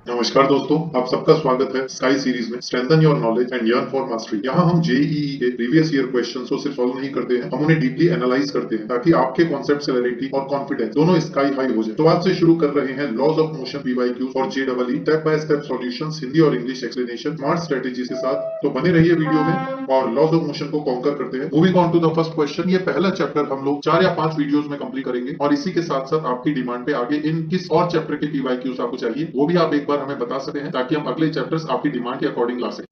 नमस्कार दोस्तों, आप सबका स्वागत है स्काई सीरीज में strengthen your knowledge and yearn for mastery. यहाँ हम जेईई के प्रीवियस ईयर क्वेश्चंस को सिर्फ सॉल्व नहीं करते हैं, हम उन्हें डीपली एनालाइज करते हैं ताकि आपके कॉन्सेप्ट क्लैरिटी और कॉन्फिडेंस दोनों स्काई हाई हो जाए। तो आज से शुरू कर रहे हैं लॉज ऑफ मोशन पीवाईक्यू और JEE step by step solutions, Hindi और इंग्लिश एक्सप्लेनेशन स्मार्ट स्ट्रेटेजीज के साथ। तो बने रहिए वीडियो में और लॉज ऑफ मोशन को कॉन्कर करते हैं। Moving on to the first question, ये पहला चैप्टर हम लोग 4 या 5 वीडियोस में कंप्लीट करेंगे और इसी के साथ साथ आपकी डिमांड पे आगे इन किस और चैप्टर के पीवाईक्यूज आपको चाहिए वो भी आप एक बार हमें बता सकते हैं ताकि हम अगले चैप्टर्स आपकी डिमांड के अकॉर्डिंग ला सकें।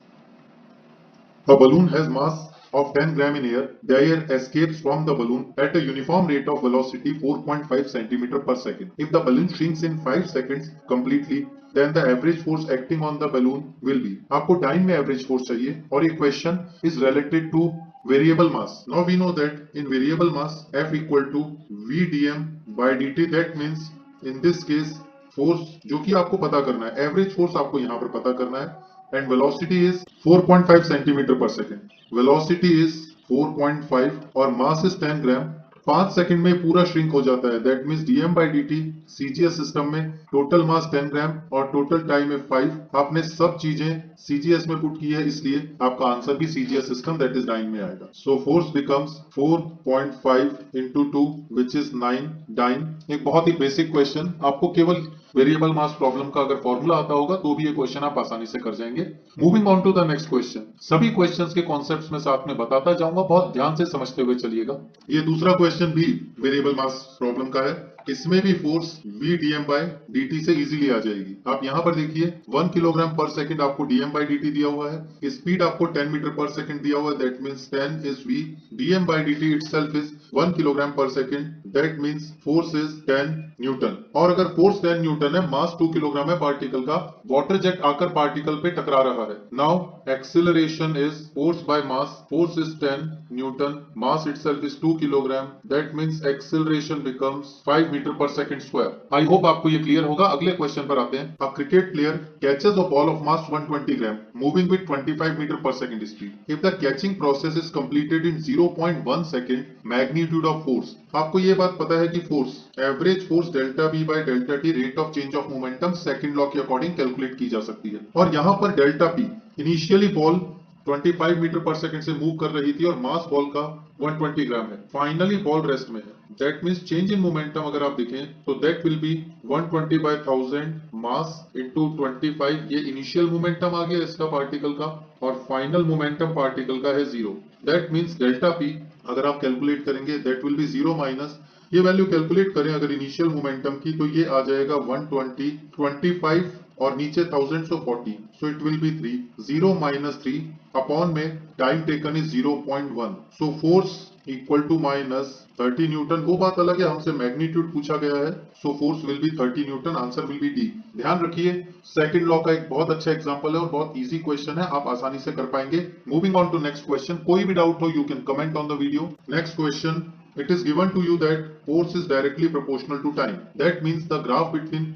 A balloon has mass of 10 gram in air. The air escapes from the balloon at a uniform rate of velocity 4.5 centimeter per second. If the balloon shrinks in 5 seconds completely, then the average force acting on the balloon will be. आपको time में average force चाहिए और ये question is related two variable mass. Now we know that in variable mass F equal to V dm by dt. That means in this case force जो कि आपको पता करना है, एवरेज फोर्स आपको यहाँ पर पता करना है एंड वेलोसिटी इज 4.5 सेंटीमीटर पर सेकेंड. वेलोसिटी इज 4.5 और मास इज 10 ग्राम. 5 सेकंड में पूरा श्रिंक हो जाता है. That means DM by dt CGS system में टोटल मास 10 ग्राम और टोटल टाइम है 5. आपने सब चीजें सीजीएस में पुट की है इसलिए आपका आंसर भी सीजीएस सिस्टम दैट इज 9 में आएगा. So force becomes 4.5 into 2 which is 9 dyne. एक बहुत ही बेसिक क्वेश्चन. आपको केवल वेरिएबल मास प्रॉब्लम का अगर फॉर्मूला आता होगा तो भी ये क्वेश्चन आप आसानी से कर जाएंगे. Moving on to the next question. सभी क्वेश्चंस के कॉन्सेप्ट्स में साथ में बताता जाऊंगा, बहुत ध्यान से समझते हुए चलिएगा. ये दूसरा क्वेश्चन भी वेरिएबल मास प्रॉब्लम का है. इसमें भी force v dm by dt से इजीली आ जाएगी. आप यहाँ पर देखिए 1 किलोग्राम पर सेकंड आपको dm by dt दिया हुआ है. स्पीड आपको 10 मीटर पर सेकंड दिया हुआ है. That means 10 is v. dm by dt itself is 1 kilogram per second. That means force is 10 newton. और अगर फोर्स 10 न्यूटन है, मास 2 किलोग्राम है पार्टिकल का, वाटर जेट आकर पार्टिकल पे टकरा रहा है. Now acceleration is force by mass. Force is 10 newton, mass itself is 2 kilogram. That means acceleration becomes 5 metre per second square. I hope आपको ये क्लियर होगा. अगले क्वेश्चन पर आते हैं. A cricket player catches a ball of mass 120 gram moving with 25 metre per second speed. If the catching process is completed in 0.1 second, magnitude of force. आपको ये बात पता है कि force average force delta B by delta T rate of change of momentum second law के according calculate की जा सकती है. और यहाँ पर delta P, initially ball 25 metre per second से मूव कर रही थी और मास बॉल का 120 ग्राम है. फाइनली बॉल रेस्ट में है. That means change in momentum अगर आप देखें तो that will be 120 by 1000 mass into 25. ये इनिशियल मोमेंटम आ गया इसका पार्टिकल का और फाइनल मोमेंटम पार्टिकल का है 0. दैट मींस डेल्टा पी अगर आप कैलकुलेट करेंगे दैट विल बी 0 माइनस, ये वैल्यू कैलकुलेट करें अगर इनिशियल मोमेंटम की तो ये आ जाएगा 120, 25 और नीचे 1000 so 40. So it will be 3. 0 minus 3 upon में time taken is 0.1. So force equal to minus 30 newton. वो बात अलग है, हमसे मैग्नीट्यूड पूछा गया है. So force will be 30 newton. Answer will be D. ध्यान रखिए सेकंड लॉ का एक बहुत अच्छा एग्जांपल है और बहुत इजी क्वेश्चन है, आप आसानी से कर पाएंगे. Moving on to next question. कोई भी डाउट हो you can comment on the video. Next question. It is given to you that force is directly proportional to time. That means the graph between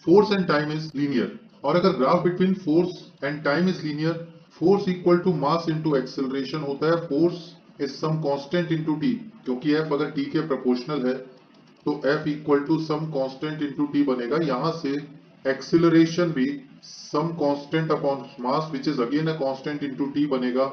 force and time is linear. और अगर graph between force and time is linear, force equal to mass into acceleration होता है. Force is some constant into t. क्योंकि F अगर t के proportional है तो F equal to some constant into t बनेगा. यहाँ से acceleration भी some constant upon mass which is again a constant into t बनेगा.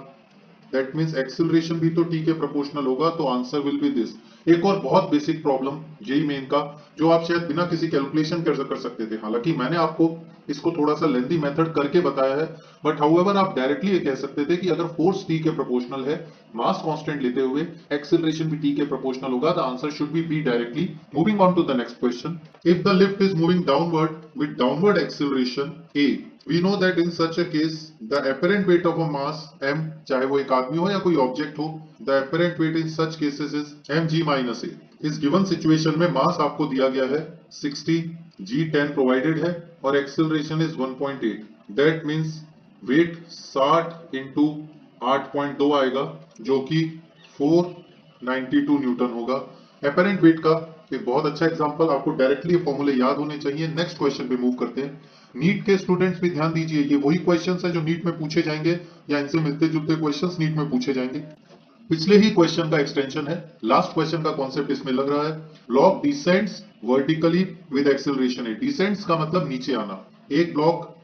दैट मींस एक्सीलरेशन भी तो टी के प्रोपोर्शनल होगा. तो आंसर विल बी दिस. एक और बहुत बेसिक प्रॉब्लम जेई मेन का जो आप शायद बिना किसी कैलकुलेशन कर सकते थे. हालांकि मैंने आपको इसको थोड़ा सा लेंथी मेथड करके बताया है, बट हाउएवर आप डायरेक्टली ये कह सकते थे कि अगर फोर्स टी के प्रोपोर्शनल है, मास कांस्टेंट लेते हुए एक्सीलरेशन भी टी के प्रोपोर्शनल होगा, the answer should be B directly. Moving on to the next question. If the lift is moving downward with downward acceleration a, we know that in such a case the apparent weight of a mass m, चाहे वो एक आदमी हो या कोई object हो, the apparent weight in such cases is mg minus a. इस given situation में मास आपको दिया गया है 60, g 10 प्रोवाइडेड है और एक्सीलरेशन इज 1.8. दैट मींस वेट 60 इंटू 8.2 आएगा जो कि 492 न्यूटन होगा. apparent weight का एक बहुत अच्छा एग्जांपल. आपको डायरेक्टली फॉर्मूले याद होने चाहिए. नेक्स्ट क्वेश्चन पे मूव करते हैं. नीट के स्टूडेंट्स भी ध्यान दीजिए, ये वही क्वेश्चंस है जो नीट में पूछे जाएंगे या इनसे मिलते जुलते क्वेश्चंस नीट में पूछे जाएंगे. पिछले ही क्वेश्चन का एक्सटेंशन है. लास्ट क्वेश्चन का कॉन्सेप्ट इसमें लग रहा है. Block descends vertically with acceleration है. डिसेंड्स का मतलब नीचे आना. एक ब्लॉक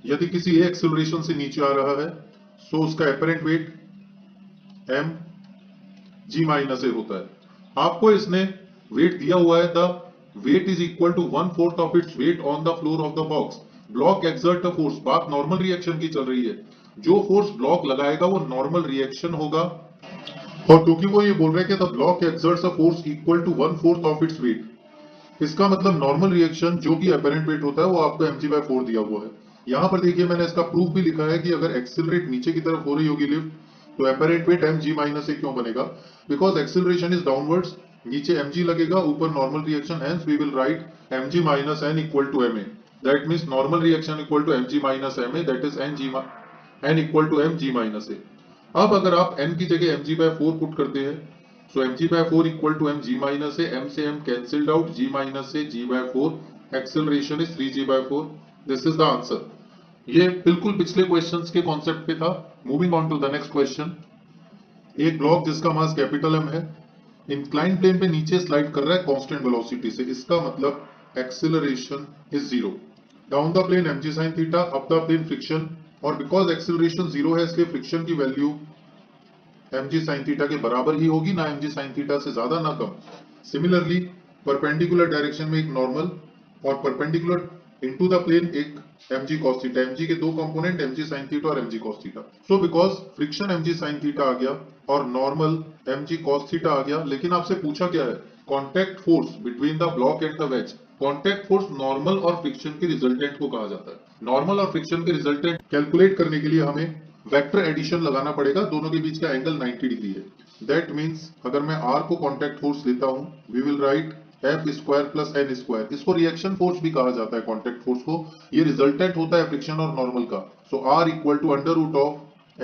यदि किसी ए एक्सेलरेशन से नीचे आ रहा है सो उसका apparent weight M G minus A होता है। आपको इसने वेट दिया हुआ है, the weight is equal to 1/4 of its weight on the floor of the box. Block exert a force, बात नॉर्मल रिएक्शन की चल रही है। जो फोर्स ब्लॉक लगाएगा वो नॉर्मल रिएक्शन होगा, और क्योंकि वो ये बोल रहे हैं कि the block exerts a force equal to 1/4 of its weight, इसका मतलब नॉर्मल रिएक्शन जो कि अपेरेंट वेट होता है वो आपको mg/4 दिया हुआ है। यहां पर देखिए मैंने इसका प्रूफ भी लिखा है कि अगर एक्सिलरेट नीचे की तरफ हो रही होगी लिफ्ट तो apparent weight mg minus a क्यों बनेगा, बिकॉज एक्सिलरेशन इज डाउनवर्ड्स, नीचे mg लगेगा ऊपर normal reaction, hence we will write mg minus n equal to ma। That means normal reaction equal to mg minus ma, that is n equal to mg minus a। अब अगर आप n की जगह mg/4 put करते हैं so mg/4 equal to mg minus a, m से m cancelled out, g minus a g/4, acceleration is 3g/4। this is the answer। ये बिल्कुल पिछले क्वेश्चंस के कॉन्सेप्ट पे था। Moving on to the next question. एक ब्लॉक जिसका mass capital M है इंक्लाइन प्लेन पे नीचे स्लाइड कर रहा है कांस्टेंट वेलोसिटी से, इसका मतलब acceleration is zero. Down the plane mg sin theta, up the plane friction, और बिकॉज एक्सेलरेशन जीरो है इसलिए फ्रिक्शन की वैल्यू mg sin थीटा के बराबर ही होगी, ना mg sin थीटा से ज्यादा ना कम। सिमिलरली परपेंडिकुलर डायरेक्शन में एक नॉर्मल और परपेंडिकुलर इनटू द प्लेन एक mg cos थीटा, mg के दो कंपोनेंट mg sin थीटा और mg cos theta. So because friction mg sin theta आ गया और नॉर्मल mg cos थीटा आ गया, लेकिन आपसे पूछा क्या है, contact force between the block and the wedge. Contact force normal और फ्रिक्शन के रिजल्टेंट को कहा जाता है। नॉर्मल और फ्रिक्शन के रिजल्टेंट कैलकुलेट करने के लिए हमें वेक्टर एडिशन लगाना पड़ेगा, दोनों के बीच का एंगल 90 डिग्री है। दैट मींस अगर मैं R को कॉन्टैक्ट फोर्स लेता हूं, we will write F square plus N square. इसको रिएक्शन फोर्स भी कहा जाता है कॉन्टैक्ट फोर्स को, ये रिजल्टेंट होता है फ्रिक्शन और नॉर्मल का। So R equal to under root of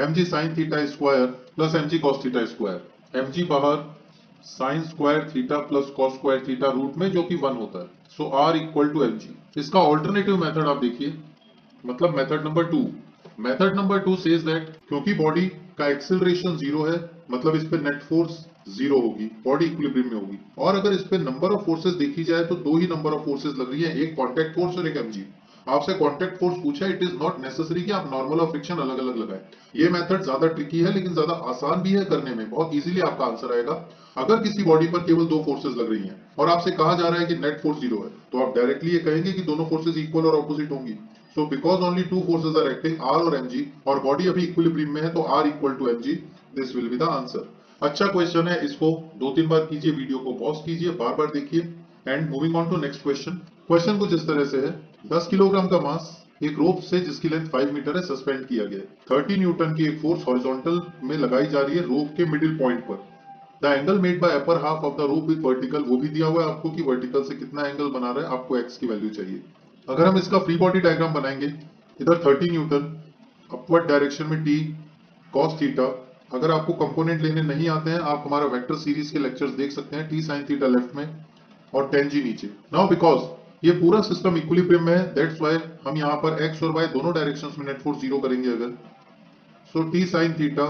mg sin theta square plus mg cos theta square. mg बाहर, sin square theta plus cos square theta root में जो कि 1 होता है। So R equal to mg। इसका alternative method आप देखिए, मतलब method number 2। Method number 2 says that क्योंकि बॉडी का एक्सेलरेशन जीरो है मतलब इस पे नेट फोर्स जीरो होगी, बॉडी इक्विलिब्रियम में होगी। और अगर इस पे नंबर ऑफ फोर्सेस देखी जाए तो दो ही नंबर ऑफ फोर्सेस लग रही है, एक कॉन्टैक्ट फोर्स और एक mg। आपसे कॉन्टैक्ट फोर्स पूछा, इट इज नॉट नेसेसरी कि आप नॉर्मल और फ्रिक्शन अलग अलग लगाएं। ये मेथड ज्यादा ट्रिकी है लेकिन ज्यादा आसान भी है करने में, बहुत इजीली आपका आंसर आएगा। अगर किसी बॉडी पर केवल दो फोर्सेस लग रही हैं और आपसे कहा जा रहा है कि नेट फोर्स जीरो है तो आप डायरेक्टली ये कहेंगे कि दोनों फोर्सेस इक्वल और ऑपोजिट होंगी। So because only two forces are acting, R और mg, और बॉडी अभी इक्विलिब्रियम में है तो R equal to mg, this will be the answer. अच्छा क्वेश्चन है, इसको 2-3 बार कीजिए, वीडियो को पॉज कीजिए, बार बार देखिए। And moving on to next question. Question कुछ इस तरह से है, 10 किलोग्राम का मास एक रोप से जिसकी लेंथ 5 मीटर है सस्पेंड किया गया है। 30 न्यूटन की एक फोर्स हॉरिजॉन्टल में लगाई जा रही है रोप के मिडिल पॉइंट पर। The angle made by upper half of the rope with vertical, वो भी दिया हुआ है आपको कि वर्टिकल से कितना एंगल बना रहा है, आपको x की वैल्यू चाहिए। अगर हम इसका फ्री बॉडी डायग्राम बनाएंगे, इधर 30 न्यूटन, अपवर्ड डायरेक्शन में t cos थीटा। अगर आपको कंपोनेंट लेने नहीं आते हैं आप हमारा वेक्टर सीरीज के लेक्चर्स देख सकते हैं, t sin थीटा लेफ्ट में और tan g नीचे। नाउ बिकॉज ये पूरा सिस्टम इक्विलिब्रियम में है, दैट्स व्हाई हम यहाँ पर x और y दोनों डायरेक्शंस में नेट फोर्स जीरो करेंगे। अगर सो t sin थीटा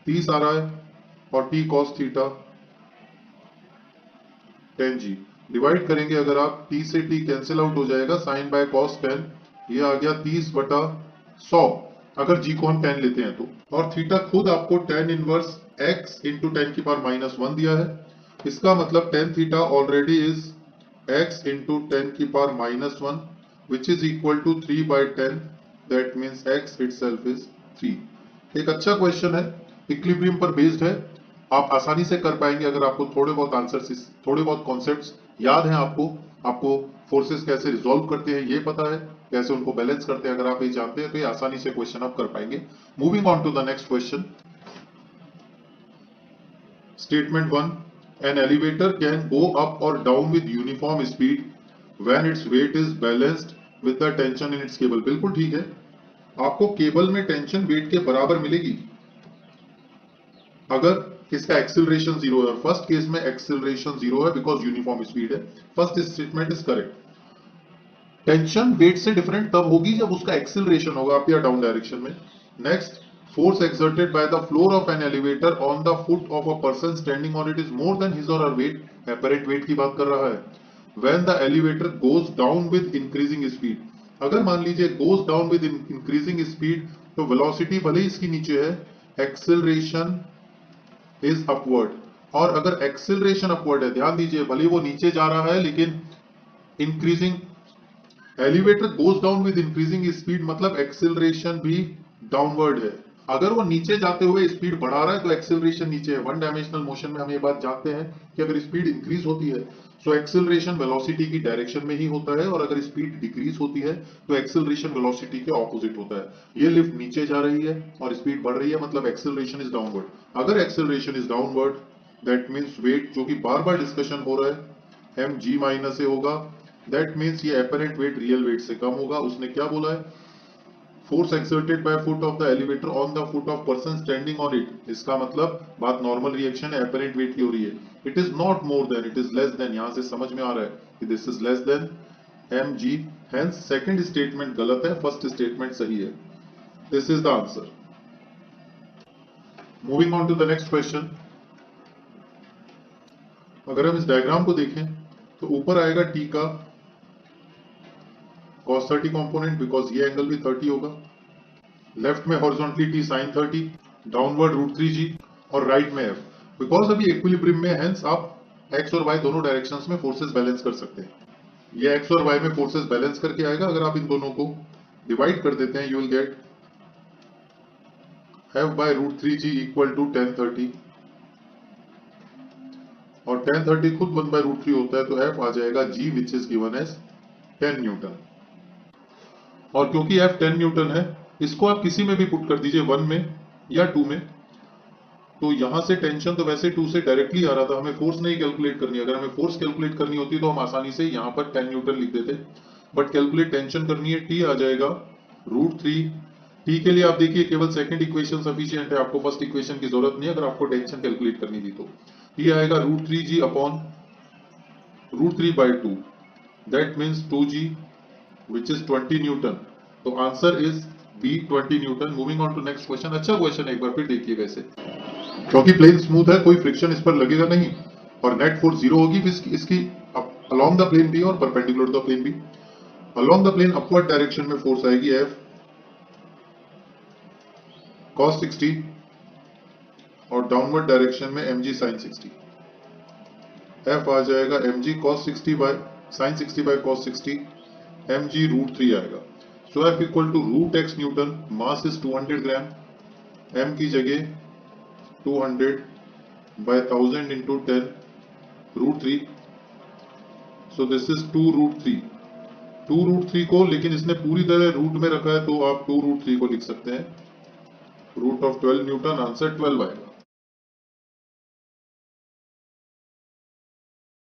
30 आ रहा है और t cos theta tan g divide करेंगे, अगर आप t से t कैंसिल आउट हो जाएगा, साइन बाय cos tan, ये आ गया 30/100 अगर g को हम tan लेते हैं तो। और थीटा खुद आपको tan inverse x into ten की पावर -1 दिया है, इसका मतलब tan theta already is x into ten की power -1 which is equal to 3/10, that means x itself is 3। एक अच्छा क्वेश्चन है, इक्विलिब्रियम पर बेस्ड है, आप आसानी से कर पाएंगे अगर आपको थोड़े बहुत आंसर्स, थोड़े बहुत कॉन्सेप्ट्स याद हैं। आपको फोर्सेस कैसे रिजॉल्व करते हैं ये पता है, कैसे उनको बैलेंस करते हैं, अगर आप ये जानते हैं तो ये आसानी से क्वेश्चन आप कर पाएंगे। Moving on to the next question. Statement 1, an elevator can go up और down with uniform speed when its weight is balanced with the tension in its cable. बिल्कुल ठीक है, आपको केबल में टेंशन वेट के बराबर मिलेगी अगर इसका एक्सेलरेशन जीरो है। फर्स्ट केस में एक्सेलरेशन जीरो है बिकॉज यूनिफॉर्म स्पीड है। First statement is correct. Tension weight से डिफरेंट तब होगी जब उसका एक्सेलरेशन होगा अप या डाउन डायरेक्शन में। Next, force exerted by the floor of an elevator on the foot of a person standing on it is more than his or her wait, apparent weight की बात कर रहा है। When the elevator goes down with increasing speed, अगर मान लीजिए goes down with increasing speed, तो velocity भले ही इसकी नीचे है, एक्सेलरेशन इज अपवर्ड। और अगर एक्सेलरेशन अपवर्ड है, ध्यान दीजिए, भले वो नीचे जा रहा है लेकिन increasing, elevator goes down with increasing speed मतलब एक्सेलरेशन भी डाउनवर्ड है। अगर वो नीचे जाते हुए स्पीड बढ़ा रहा है तो एक्सेलरेशन नीचे है। वन डायमेंशनल मोशन में हम ये बात जानते हैं कि अगर स्पीड इंक्रीज होती है तो एक्सेलरेशन वेलोसिटी की डायरेक्शन में ही होता है, और अगर स्पीड डिक्रीज होती है तो एक्सेलरेशन वेलोसिटी के ऑपोजिट होता है। ये लिफ्ट नीचे जा रही है और स्पीड बढ़ रही है, मतलब एक्सेलरेशन इज डाउनवर्ड। अगर acceleration is downward, that means weight, जो कि बार बार डिस्कशन हो रहा है, एम जी माइनस ए होगा, दैट मीन्स ये एपरेंट वेट रियल वेट से कम होगा। उसने क्या बोला है, force exerted by foot of the elevator on the foot of person standing on it. इसका मतलब बात नॉर्मल रिएक्शन है, एपरेंट वेट की हो रही है। It is not more than, it is less than. यहां से समझ में आ रहा है कि this is less than m g, hence second statement गलत है, फर्स्ट स्टेटमेंट सही है। This is the answer. Moving on to the next question. अगर हम इस डायग्राम को देखें तो ऊपर आएगा टी का cos 30 कंपोनेंट, बिकॉज ये एंगल भी 30 होगा। लेफ्ट में horizontally T sin 30, downward √3g, और राइट में f। बिकॉज अभी इक्विलिब्रियम में, हेंस आप x और y दोनों डायरेक्शंस में फोर्सेस बैलेंस कर सकते हैं। ये x और y में फोर्सेस बैलेंस करके आएगा। अगर आप इन दोनों को डिवाइड कर देते हैं, you will get f by √3g equal to 1030, और 1030 खुद 1/√3 होता है, तो f आ जाएगा g which is given as 10 newton. और क्योंकि F 10 न्यूटन है, इसको आप किसी में भी पुट कर दीजिए, 1 में या 2 में, तो यहां से टेंशन तो वैसे 2 से डायरेक्टली आ रहा था, हमें फोर्स नहीं कैलकुलेट करनी। अगर हमें फोर्स कैलकुलेट करनी होती तो हम आसानी से यहां पर 10 न्यूटन लिख देते, बट कैलकुलेट टेंशन करनी है, T आ जाएगा √3। T के लिए आप देखिए केवल सेकंड इक्वेशन सफिशिएंट है, आपको फर्स्ट इक्वेशन की जरूरत नहीं है अगर आपको टेंशन कैलकुलेट करनी थी तो। T आएगा √3g upon √3/2, that means 2g which is 20 newton. तो answer is B 20 newton. Moving on to next question. अच्छा क्वेश्चन है, एक बार फिर देखिएगा इसे। क्योंकि प्लेन स्मूथ है, कोई फ्रिक्शन इस पर लगेगा नहीं, और नेट फोर्स 0 होगी इसकी अलोंग द प्लेन भी और परपेंडिकुलर द प्लेन भी। Along the plane upward direction में फोर्स आएगी F cos 60, और डाउनवर्ड डायरेक्शन में mg sin 60। F आ जाएगा mg cos 60 by sin 60 by cos 60, mg √3 आएगा। So F equal to √x newton, mass is 200 gram, m की जगह 200 by 1000 into 10 √3, so this is 2√3। 2√3 को, लेकिन इसने पूरी तरह रूट में रखा है तो आप 2√3 को लिख सकते हैं √12 न्यूटन, आंसर 12 आएगा।